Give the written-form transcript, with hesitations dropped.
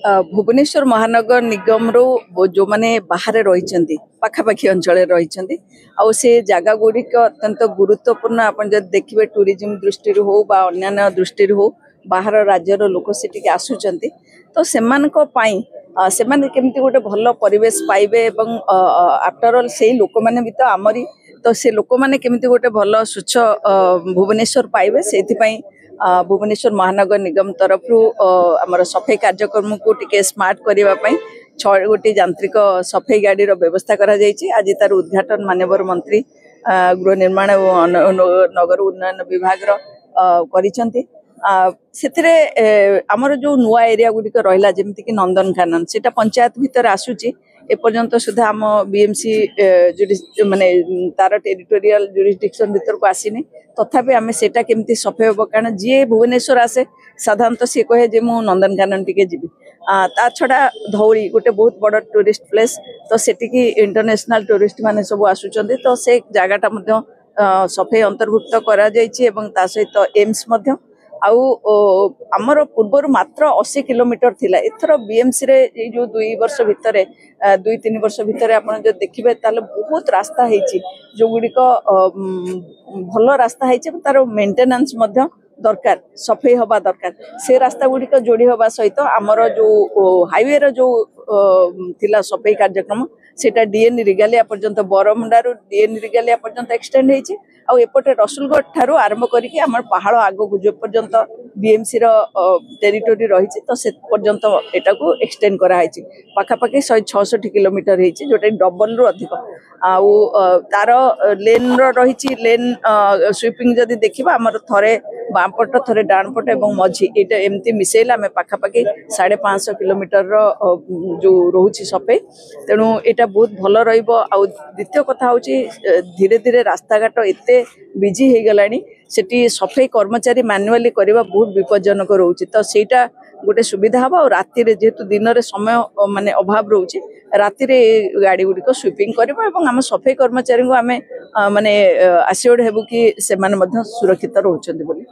भुवनेश्वर महानगर निगम रो जो माने बाहर रही पाखापाखी अंचल रही से जगह गुड़िक अत्यंत गुरुत्वपूर्ण आपन जब देखिए टूरिज्म दृष्टि हो अन्य दृष्टि हो बाहर राज्यर लोक से आसुचंती तो से केमती गोटे भल परिवेश पाइबे आफ्टर ऑल से लोक मैंने भी तो आमरी तो से लोक मैंने केमती गोटे भल स्वच्छ भुवनेश्वर पाइबे से भुवनेश्वर महानगर निगम तरफ आमर सफाई कार्यक्रम को टिके स्मार्ट करने 6 गोटी यांत्रिक सफाई गाड़ी व्यवस्था करा जायछि। आज तार उद्घाटन माननीय मंत्री गृह निर्माण और नगर उन्नयन विभाग करिसेंती। सेथिरे आमर जो नुआ एरिया गुड़िक रहा जमीक कि नंदनकानन से पंचायत भितर आसूची एपर्यंत सुधा आम बीएमसी माने तार टेरिटोरियल जुरिस्डिक्शन भीतर को आसीनी तथापि आम सेटा केमती सफे हम कारण जी भुवनेश्वर आसे साधारणतः सी कहे जे मु नंदनकानन टिके जीवी ता छड़ा धौली गोटे बहुत बड़ टूरिस्ट प्लेस तो सेटिकी इंटरनेशनल टूरिस्ट माने सब आसुचंदी तो से जगहटा मध्य सफे अंतर्भुक्त करा जायछि एवं ता सहित एम्स मध्य आमर पूर्वर मात्र 80 किलोमीटर थिला एथर बीएमसी रे जो 2 वर्ष भितर 2-3 वर्ष भितर आपन जो देखिबे ताले बहुत रास्ता हेछि जो गुडिक भल रास्ता हेछि तार मेंटेनेंस मध्य दरकार सफाई हवा दरकार से रास्ता गुडिक जोड़ी हवा सहित आमर जो हाईवे रो जो थिला सफाई कार्यक्रम सेटा डीएन रिगालिया पर्यंत बरमुंडारू डीएन रिगालिया पर्यंत एक्सटेंड हेछि आ एपटे रसुलगढ़ ठारू आरंभ करिके आमर पहाड़ आगो जो पर्यंत बीएमसी रो टेरिटोरी रही तो से पर्यंत एटा को एक्सटेंड करा हेछि पाखापाखि 166 किलोमीटर हेछि जोटा डबल रु अधिक आउ तार लेन रही लेन स्वीपिंग जदि देखिबा आमर थरे बामपट थरे डाणपट एवं मझी एटा एमती मिसेला आम पाखापाखि 550 किलोमीटर जो रोची सफाई तेणु एटा बहुत भल रहिबो। आ द्वितीय कथा होची धीरे धीरे रास्ता घाट एते बिजी हो गलानी सेठी सफाई कर्मचारी मैनुअली करबा बहुत विपज्जनक रोची तो सेटा गोटे सुविधा हबा और राति रे जेतु दिन रे समय माने अभाव रोची राति रे गाड़ी गुडी को स्वीपिंग करबा एवं हम सफाई कर्मचारी को आमे माने आश्योर्ड हेबु कि से माने मध्य सुरक्षित रहउछन्ती बोली।